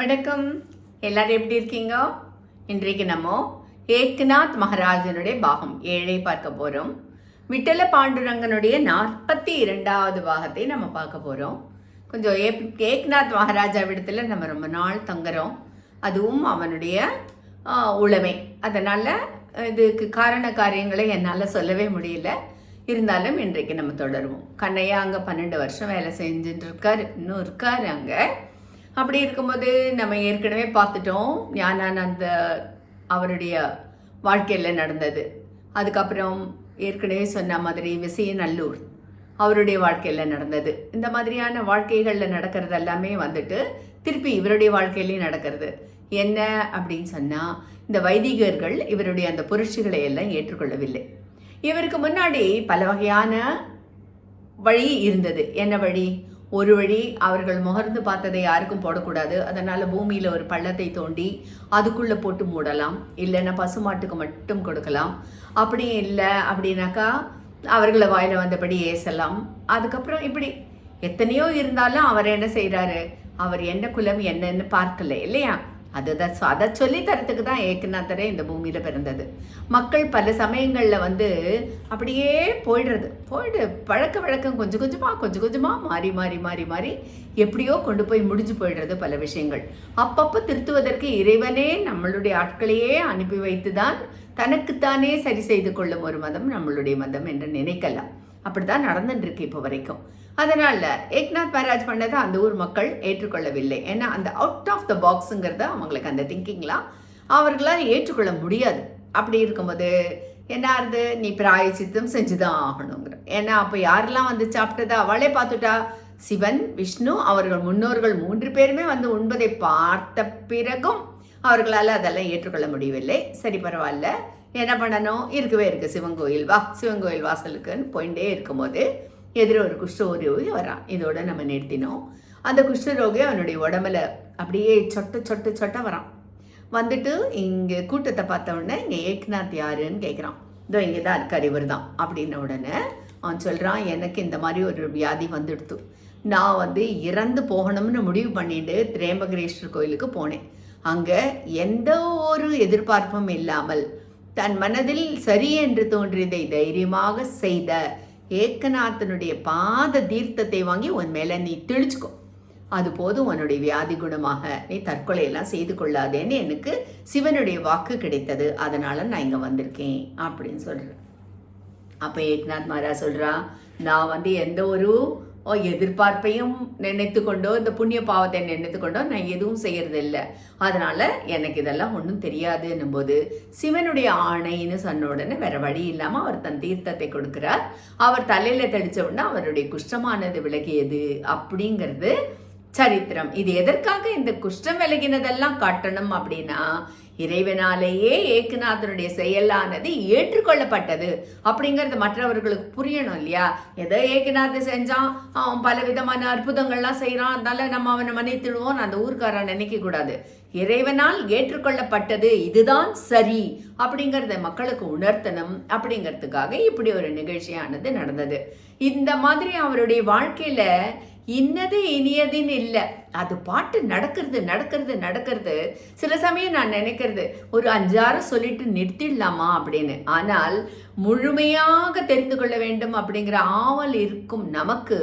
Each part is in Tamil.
வணக்கம். எல்லாரும் எப்படி இருக்கீங்க? இன்றைக்கு நம்ம ஏக்நாத் மகாராஜனுடைய பாகம் 7 பார்க்க போகிறோம். விட்டல பாண்டுரங்கனுடைய 42வது பாகத்தை நம்ம பார்க்க போகிறோம். கொஞ்சம் ஏக்நாத் மகாராஜா விடத்தில் நம்ம ரொம்ப நாள் தங்குறோம். அதுவும் அவனுடைய உளமை. அதனால் இதுக்கு காரண காரியங்களை என்னால் சொல்லவே முடியல. இருந்தாலும் இன்றைக்கு நம்ம தொடருவோம். கண்ணையா அங்கே 12 வருஷம் வேலை செஞ்சுட்டு இருக்காரு, இன்னும் இருக்காரு அங்கே. அப்படி இருக்கும்போது நம்ம ஏற்கனவே பார்த்துட்டோம் ஞானானந்த அவருடைய வாழ்க்கையில் நடந்தது. அதுக்கப்புறம் ஏற்கனவே சொன்ன மாதிரி விசயநல்லூர் அவருடைய வாழ்க்கையில் நடந்தது. இந்த மாதிரியான வாழ்க்கைகளில் நடக்கிறது எல்லாமே வந்துட்டு திருப்பி இவருடைய வாழ்க்கையிலையும் நடக்கிறது. என்ன அப்படின்னு சொன்னால், இந்த வைதிகர்கள் இவருடைய அந்த புரட்சிகளை எல்லாம் ஏற்றுக்கொள்ளவில்லை. இவருக்கு முன்னாடி பல வகையான வழி இருந்தது. என்ன வழி? ஒரு வழி, அவர்கள் முகர்ந்து பார்த்ததை யாருக்கும் போடக்கூடாது. அதனால் பூமியில் ஒரு பள்ளத்தை தோண்டி அதுக்குள்ளே போட்டு மூடலாம், இல்லைன்னா பசுமாட்டுக்கு மட்டும் கொடுக்கலாம். அப்படியும் இல்லை அப்படின்னாக்கா அவர்களை வாயில் வந்தபடி ஏசலாம். அதுக்கப்புறம் இப்படி எத்தனையோ இருந்தாலும் அவர் என்ன செய்கிறாரு, அவர் என்ன குலம் என்னன்னு பார்க்கல இல்லையா? அதை சொல்லி தரத்துக்கு தான் ஏக்நாதரே இந்த பூமியில் பிறந்தது. மக்கள் பல சமயங்களில் அப்படியே போயிட்டு பழக்க வழக்கம் கொஞ்சம் கொஞ்சமாக மாறி மாறி மாறி மாறி எப்படியோ கொண்டு போய் முடிஞ்சு போயிடுறது பல விஷயங்கள். அப்பப்போ திருத்துவதற்கு இறைவனே நம்மளுடைய ஆட்களையே அனுப்பி வைத்து தான் தனக்குத்தானே சரி செய்து கொள்ளும் ஒரு மதம் நம்மளுடைய மதம் என்று நினைக்கலாம். அப்படித்தான் நடந்துருக்கு இப்போ வரைக்கும். அதனால் ஏக்நாத் மகாராஜ் பண்ணதை அந்த ஊர் மக்கள் ஏற்றுக்கொள்ளவில்லை. ஏன்னா அந்த அவுட் ஆஃப் த பாக்ஸுங்கிறத அவங்களுக்கு அந்த திங்கிங்லாம் அவர்களால் ஏற்றுக்கொள்ள முடியாது. அப்படி இருக்கும்போது என்ன ஆகுது, நீ பிராயச்சித்தம் செஞ்சுதான் ஆகணுங்கிற. ஏன்னா அப்போ யாரெல்லாம் சாப்பிட்டதா அவளே பார்த்துட்டா. சிவன், விஷ்ணு, அவர்கள் முன்னோர்கள் 3 பேருமே உண்பதை பார்த்த பிறகும் அவர்களால் அதெல்லாம் ஏற்றுக்கொள்ள முடியவில்லை. சரி, பரவாயில்ல, என்ன பண்ணணும், இருக்கவே இருக்குது சிவன் கோயில் வாசலுக்குன்னு போயிட்டே இருக்கும்போது எதிர ஒரு குஷ்டரோகி வரான். இதோட நம்ம நிறுத்தினோம். அந்த குஷ்டரோகி அவனுடைய உடம்புல அப்படியே சொட்ட வரான். வந்துட்டு இங்கே கூட்டத்தை பார்த்த உடனே இங்கே ஏக்நாத் யாருன்னு கேட்குறான். இதோ இங்கே தான் இருக்கார், இவர் தான் அப்படின்ன உடனே அவன் சொல்கிறான், எனக்கு இந்த மாதிரி ஒரு வியாதி வந்துடுத்து. நான் இறந்து போகணும்னு முடிவு பண்ணிட்டு திரேம்பகரேஸ்வர் கோயிலுக்கு போனேன். அங்கே எந்த ஒரு எதிர்பார்ப்பும் இல்லாமல் தன் மனதில் சரி என்று தோன்றியதை தைரியமாக செய்த ஏக்நாதனுடைய பாத தீர்த்தத்தை வாங்கி உன் மேலே நீ தெளிச்சுக்கோ, அது போதும், உன்னுடைய வியாதி குணமாக, நீ தற்கொலையெல்லாம் செய்து கொள்ளாதேன்னு எனக்கு சிவனுடைய வாக்கு கிடைத்தது. அதனால நான் இங்கே வந்திருக்கேன் அப்படின்னு சொல்கிறேன். அப்போ ஏக்நாத் மகாராஜ் சொல்கிறா, நான் எந்த ஒரு எதிர்பார்ப்பையும் நினைத்து கொண்டோ இந்த புண்ணிய பாவத்தை நினைத்து கொண்டோ நான் எதுவும் செய்யறதில்லை. அதனால எனக்கு இதெல்லாம் ஒன்றும் தெரியாதுன்னும் போது சிவனுடைய ஆணைன்னு சொன்ன உடனே வேற வழி இல்லாமல் அவர் தன் தீர்த்தத்தை கொடுக்கிறார். அவர் தலையில் தெளித்த உடனே அவருடைய குஷ்டமானது விலகியது அப்படிங்கிறது சரித்திரம். இது எதற்காக இந்த குஷ்டம் விலகினதெல்லாம் காட்டணும் அப்படின்னா, இறைவனாலேயே ஏக்நாதனுடைய செயலானது ஏற்றுக்கொள்ளப்பட்டது அப்படிங்கிறது மற்றவர்களுக்கு புரியணும் இல்லையா? ஏதோ ஏக்நாத் செஞ்சான், அவன் பல விதமான அற்புதங்கள்லாம் செய்கிறான், அதனால நம்ம அவனை மன்னித்துடுவோம் அந்த ஊர்க்காரன் நினைக்க கூடாது. இறைவனால் ஏற்றுக்கொள்ளப்பட்டது, இதுதான் சரி அப்படிங்கிறத மக்களுக்கு உணர்த்தணும் அப்படிங்கிறதுக்காக இப்படி ஒரு நிகழ்ச்சியானது நடந்தது. இந்த மாதிரி அவருடைய வாழ்க்கையில இன்னது இனியதுன்னு இல்லை, அது பாட்டு நடக்கிறது. சில சமயம் நான் நினைக்கிறது ஒரு 5-6 சொல்லிட்டு நிறுத்திடலாமா அப்படின்னு. ஆனால் முழுமையாக தெரிந்து கொள்ள வேண்டும் அப்படிங்கிற ஆவல் இருக்கும் நமக்கு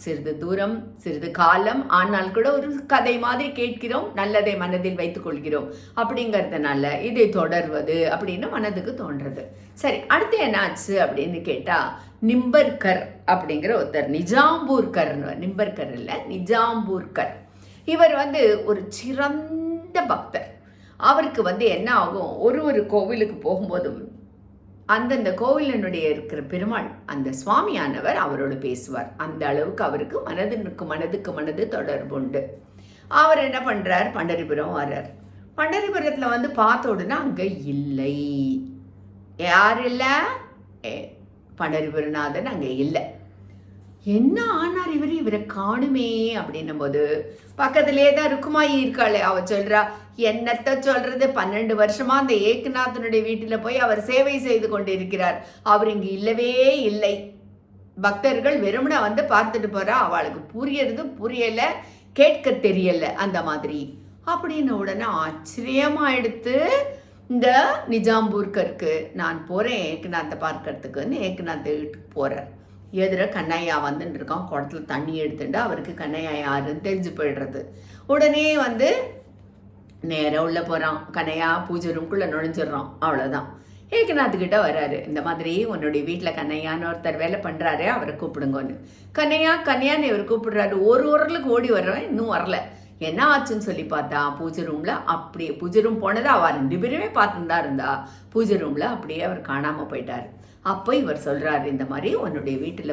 சிறிது தூரம் சிறிது காலம் ஆனால் கூட ஒரு கதை மாதிரி கேட்கிறோம், நல்லதை மனதில் வைத்துக் கொள்கிறோம். அப்படிங்கிறதுனால இதை தொடர்வது அப்படின்னு மனதுக்கு தோன்றது. சரி, அடுத்து என்னாச்சு அப்படின்னு கேட்டா, நிம்பர்கர் அப்படிங்கிற ஒருத்தர், நிம்பர்கர் இல்லை, நிஜாம்பூர்கர். இவர் ஒரு சிறந்த பக்தர். அவருக்கு என்ன ஆகும், ஒரு கோவிலுக்கு போகும்போதும் அந்தந்த கோவிலினுடைய இருக்கிற பெருமாள் அந்த சுவாமியானவர் அவரோடு பேசுவார். அந்த அளவுக்கு அவருக்கு மனதுக்கு தொடர்பு உண்டு. அவர் என்ன பண்ணுறார், பண்டரிபுரம் வர்றார். பண்டரிபுரத்தில் பார்த்த உடனே அங்கே இல்லை, யார் இல்லை, பண்டரிபுரநாதன் அங்கே இல்லை. என்ன ஆனார் இவரை காணுமே அப்படின்னும் போது பக்கத்திலே தான் ருக்குமாயி இருக்காளே, அவ சொல்றா, என்னத்த சொல்றது, 12 வருஷமா அந்த ஏக்நாதனுடைய வீட்டில் போய் அவர் சேவை செய்து கொண்டு இருக்கிறார், அவர் இங்கு இல்லவே இல்லை. பக்தர்கள் வெறுமனை பார்த்துட்டு போறா, அவளுக்கு புரியறது புரியல, கேட்க தெரியல அந்த மாதிரி. அப்படின்னு உடனே ஆச்சரியமாயிடுத்து இந்த நிஜாம்பூர்கருக்கு. நான் போகிறேன் ஏக்நாத்தை பார்க்கறதுக்குன்னு ஏக்நாத் வீட்டுக்கு போகிறார். எதிர கண்ணையா வந்துட்டு இருக்கான். குடத்துல தண்ணி எடுத்துட்டு அவருக்கு கண்ணையா யாருன்னு தெரிஞ்சு போயிடுறது. உடனே நேராக உள்ளே போகிறான். கண்ணையா பூஜை ரூம்குள்ளே நுழைஞ்சிடுறான். அவ்வளோதான். ஏக்நாத்துக்கிட்ட வர்றாரு. இந்த மாதிரி உன்னுடைய வீட்டில் கண்ணையான்னு ஒருத்தர் வேலை பண்ணுறாரு, அவரை கூப்பிடுங்கன்னு. கண்ணையான்னு இவர் கூப்பிடுறாரு. ஒரு உரலுக்கு ஓடி வர்றவன் இன்னும் வரல. என்ன ஆச்சுன்னு சொல்லி பார்த்தா பூஜை ரூமில் அப்படியே பூஜை ரூம் போனதை அவள் 2 பேருமே பார்த்துன்னு தான் இருந்தா. பூஜை ரூமில் அப்படியே அவர் காணாமல் போயிட்டார். அப்போ இவர் சொல்கிறாரு, இந்த மாதிரி உன்னுடைய வீட்டில்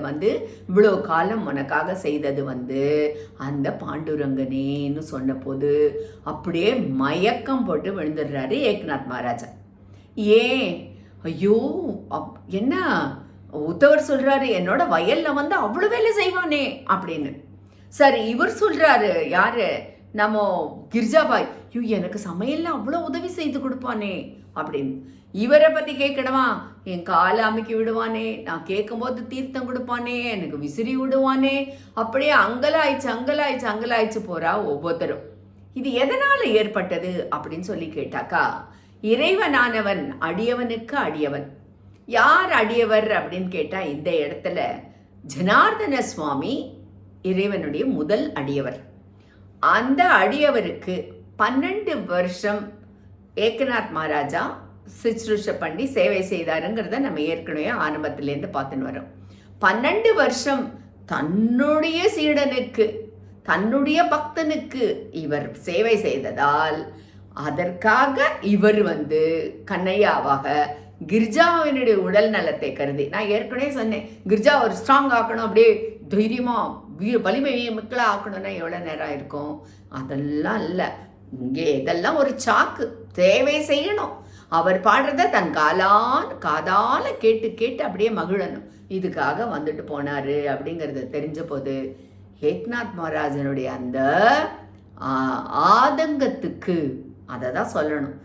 இவ்வளோ காலம் உனக்காக செய்தது அந்த பாண்டுரங்கனேன்னு சொன்ன போது அப்படியே மயக்கம் போட்டு விழுந்துடுறாரு ஏக்நாத் மகாராஜா. ஏன்? ஐயோ, என்ன உத்தவர் சொல்கிறாரு, என்னோட வயலில் அவ்வளோ வேலை செய்வானே அப்படின்னு. சரி, இவர் சொல்கிறாரு, யாரு? நம்ம கிரிஜாபாய், எனக்கு சமையல்ல அவ்வளோ உதவி செய்து கொடுப்பானே அப்படின்னு. இவரை பற்றி கேட்கணுமா? என் காலை அமைக்கி விடுவானே, நான் கேட்கும்போது தீர்த்தம் கொடுப்பானே, எனக்கு விசிறி விடுவானே, அப்படியே அங்கலாய்ச்சு போகிறா ஒவ்வொருத்தரும். இது எதனால் ஏற்பட்டது அப்படின்னு சொல்லி கேட்டாக்கா, இறைவனானவன் அடியவனுக்கு அடியவன். யார் அடியவர் அப்படின்னு கேட்டால் இந்த இடத்துல ஜனார்தன சுவாமி இறைவனுடைய முதல் அடியவர். அந்த அடியவருக்கு 12 வருஷம் ஏக்நாத் மகாராஜா சுஷ்ரூஷ பண்ணி சேவை செய்தாருங்கிறத நம்ம ஏற்கனவே ஆரம்பத்திலேருந்து பார்த்துன்னு வரோம். 12 வருஷம் தன்னுடைய சீடனுக்கு, தன்னுடைய பக்தனுக்கு இவர் சேவை செய்ததால் அதற்காக இவர் கண்ணையாவாக கிரிஜாவினுடைய உடல் நலத்தை கருதி, நான் ஏற்கனவே சொன்னேன், கிரிஜா ஒரு ஸ்ட்ராங் ஆக்கணும், அப்படியே தைரியமாக வலிமை மக்களாக ஆக்கணும்னா எவ்வளோ நேரம் இருக்கும்? அதெல்லாம் இல்லை. இங்கே இதெல்லாம் ஒரு சாக்கு. சேவை செய்யணும். அவர் பாடுறத தன் காதால கேட்டு அப்படியே மகிழணும். இதுக்காக வந்துட்டு அப்படிங்கிறத தெரிஞ்ச போது ஏக்நாத் மகாராஜனுடைய அந்த ஆதங்கத்துக்கு அதை தான் சொல்லணும்.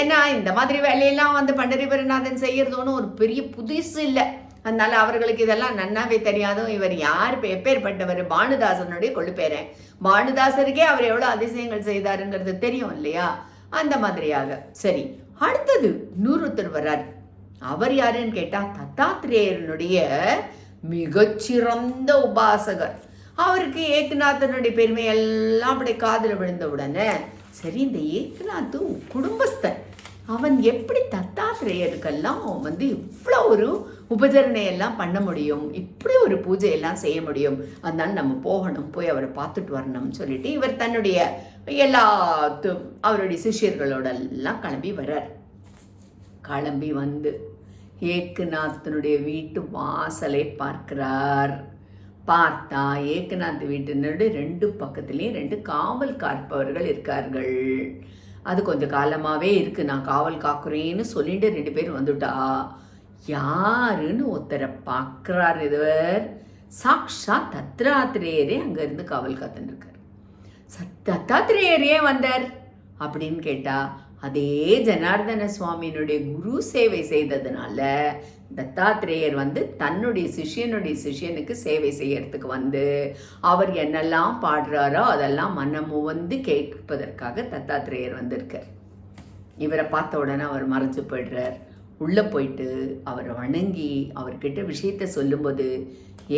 ஏன்னா இந்த மாதிரி வேலையெல்லாம் பண்டரிபுரநாதன் செய்யறதுன்னு ஒரு பெரிய புதுசு இல்லை. அதனால அவர்களுக்கு இதெல்லாம் நன்னாவே தெரியாதும். இவர் யார், எப்பேற்பட்டவர்? பானுதாசனுடைய கொள்ளுப்பேரன். பானுதாசருக்கே அவர் எவ்வளோ அதிசயங்கள் செய்தாருங்கிறது தெரியும் இல்லையா? அந்த மாதிரியாக. சரி, அடுத்தது இன்னொருத்தர் வர்றார். அவர் யாருன்னு கேட்டால் தத்தாத்திரேயனுடைய மிகச்சிறந்த உபாசகர். அவருக்கு ஏக்நாதனுடைய பெருமையெல்லாம் அப்படி காதில் விழுந்த உடனே, சரி, இந்த ஏக்நாத்து குடும்பஸ்தன், அவன் எப்படி தத்தாத்திரேயருக்கெல்லாம் இவ்வளோ ஒரு உபசரணையெல்லாம் பண்ண முடியும், இப்படி ஒரு பூஜையெல்லாம் செய்ய முடியும், அதனால நம்ம போகணும், போய் அவரை பார்த்துட்டு வரணும்னு சொல்லிட்டு இவர் தன்னுடைய அவருடைய சிஷியர்களோட எல்லாம் கிளம்பி வர்றார். கிளம்பி ஏக்நாத்தனுடைய வீட்டு வாசலை பார்க்கிறார். பார்த்தா ஏக்நாத் வீட்டினுடைய 2 பக்கத்துலேயும் 2 காவல் காப்பவர்கள் இருக்கார்கள். அது கொஞ்சம் காலமாகவே இருக்குது. நான் காவல் காக்குறேன்னு சொல்லிட்டு 2 பேர் வந்துட்டா, யாருன்னு ஒருத்தரை பார்க்குறார். இதுவர் சாக்ஷாத் தத்தாத்திரேயரே அங்கேருந்து காவல் காத்துருக்கார். தத்தாத்திரேயர் ஏன் வந்தார் அப்படின்னு கேட்டால், அதே ஜனார்தன சுவாமியினுடைய குரு சேவை செய்ததுனால தத்தாத்திரேயர் தன்னுடைய சிஷியனுக்கு சேவை செய்யறதுக்கு அவர் என்னெல்லாம் பாடுறாரோ அதெல்லாம் மனமும் கேட்பதற்காக தத்தாத்திரேயர் வந்திருக்கார். இவரை பார்த்த உடனே அவர் மறைஞ்சு போயிடுறார். உள்ளே போயிட்டு அவரை வணங்கி அவர்கிட்ட விஷயத்தை சொல்லும்போது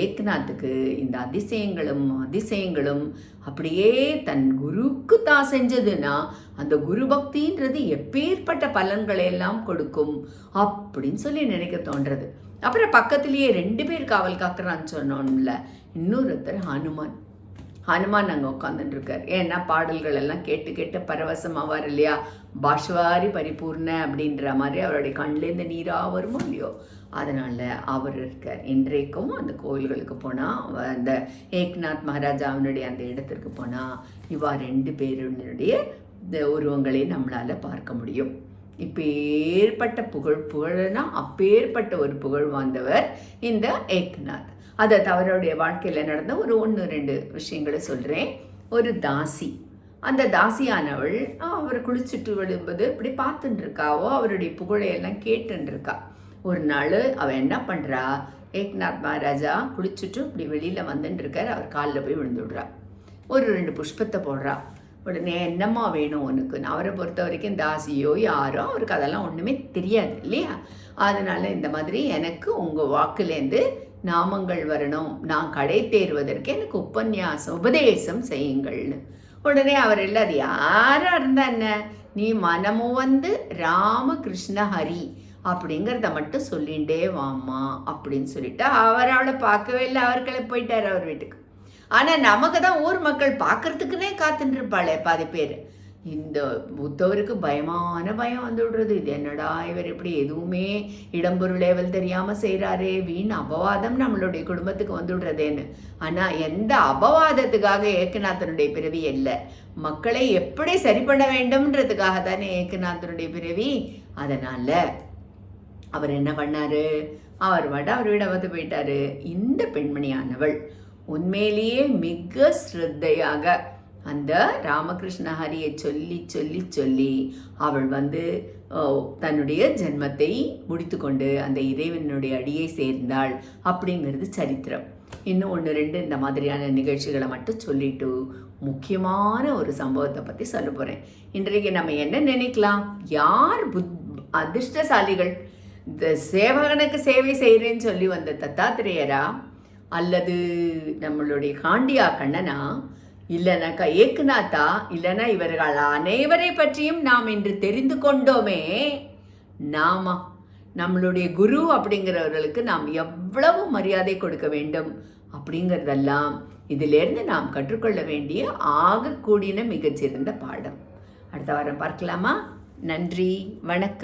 ஏக்நாத்துக்கு இந்த அதிசயங்களும் அப்படியே தன் குருக்கு தான் செஞ்சதுன்னா அந்த குரு பக்தின்றது எப்பேற்பட்ட பலன்களை எல்லாம் கொடுக்கும் அப்படின்னு சொல்லி நினைக்க தோன்றது. அப்புறம் பக்கத்துலேயே 2 பேர் காவல் காக்குறான்னு சொன்னோம்ல, இன்னொருத்தர் ஹனுமான் அங்கே உட்காந்துட்டு இருக்கார். ஏன்னா பாடல்கள் எல்லாம் கேட்டு பரவசமாவார் இல்லையா? பாஷ்வாரி பரிபூர்ண அப்படின்ற மாதிரி அவருடைய கண்லேருந்து நீராக வருமோ இல்லையோ, அதனால் அவர் இருக்கார். இன்றைக்கும் அந்த கோவில்களுக்கு போனால், அந்த ஏக்நாத் மகாராஜாவினுடைய அந்த இடத்திற்கு போனால் இவா 2 பேருடைய உருவங்களை நம்மளால் பார்க்க முடியும். இப்பேற்பட்ட புகழ்னா அப்பேற்பட்ட ஒரு புகழ் வாழ்ந்தவர் இந்த ஏக்நாத். அதை அவருடைய வாழ்க்கையில் நடந்த ஒரு 1-2 விஷயங்களை சொல்கிறேன். ஒரு தாசி, அந்த தாசியானவள் அவர் குளிச்சுட்டு விடும்போது இப்படி பார்த்துட்டு இருக்காவோ, அவருடைய புகழையெல்லாம் கேட்டுருக்கா. ஒரு நாள் அவள் என்ன பண்ணுறா, ஏக்நாத் மகாராஜா குளிச்சுட்டு இப்படி வெளியில் வந்துட்டு இருக்கார். அவர் காலில் போய் விழுந்து விடுறா. ஒரு 2 புஷ்பத்தை போடுறா. உடனே என்னம்மா வேணும் உனக்கு? அவரை பொறுத்த வரைக்கும் தாசியோ யாரோ அவருக்கு அதெல்லாம் ஒன்றுமே தெரியாது இல்லையா? அதனால் இந்த மாதிரி எனக்கு உங்கள் வாக்குலேருந்து நாமங்கள் வரணும், நான் கடை தேர்வதற்கு எனக்கு உபதேசம் செய்யுங்கள்னு. உடனே அவர் இல்லை, அது யாராக இருந்தா என்ன, நீ மனமும் வந்து ராமகிருஷ்ண ஹரி அப்படிங்கிறத மட்டும் சொல்லிகிட்டே வாம்மா அப்படின்னு சொல்லிட்டு அவர் அவளை பார்க்கவே இல்லை, அவர் கிளம்பி போயிட்டார் அவர் வீட்டுக்கு. ஆனால் நமக்கு தான் ஊர் மக்கள் பார்க்கறதுக்குன்னே காத்துட்டு இருப்பாளே பாதி பேர். இந்த புத்தவருக்கு பயமான பயம் வந்து விடுறது. இது என்னடா இவர் இப்படி எதுவுமே இடம்பொருள் லேவல் தெரியாமல் செய்கிறாரே, வீண் அபவாதம் நம்மளுடைய குடும்பத்துக்கு வந்து விடுறதேன்னு. ஆனால் எந்த அபவாதத்துக்காக ஏக்கநாதனுடைய பிறவி இல்லை, மக்களை எப்படி சரி பண்ண வேண்டும்ன்றதுக்காக தானே ஏக்கநாதனுடைய பிறவி. அதனால் அவர் என்ன பண்ணாரு, அவர் வீடை வந்து போயிட்டாரு. இந்த பெண்மணியானவள் உண்மையிலேயே மிக ஸ்ரத்தையாக அந்த ராமகிருஷ்ண ஹரியை சொல்லி சொல்லி சொல்லி அவள் வந்து தன்னுடைய ஜென்மத்தை முடித்து கொண்டு அந்த இறைவனுடைய அடியை சேர்ந்தாள் அப்படிங்கிறது சரித்திரம். இன்னும் 1-2 இந்த மாதிரியான நிகழ்ச்சிகளை மட்டும் சொல்லிட்டு முக்கியமான ஒரு சம்பவத்தை பற்றி சொல்ல போகிறேன். இன்றைக்கு நம்ம என்ன நினைக்கலாம், யார் அதிர்ஷ்டசாலிகள்? இந்த சேவகனுக்கு சேவை செய்கிறேன்னு சொல்லி வந்த தத்தாத்திரேயரா, அல்லது நம்மளுடைய காண்டியா கண்ணனா, இல்லைனாக்கா ஏக்நாத்தா, இல்லைனா இவர்கள் அனைவரை பற்றியும் நாம் இன்று தெரிந்து கொண்டோமே, நம்மளுடைய குரு அப்படிங்கிறவர்களுக்கு நாம் எவ்வளவு மரியாதை கொடுக்க வேண்டும் அப்படிங்கிறதெல்லாம் இதிலிருந்து நாம் கற்றுக்கொள்ள வேண்டிய ஆகக்கூடின மிகச்சிறந்த பாடம். அடுத்த வாரம் பார்க்கலாமா? நன்றி, வணக்கம்.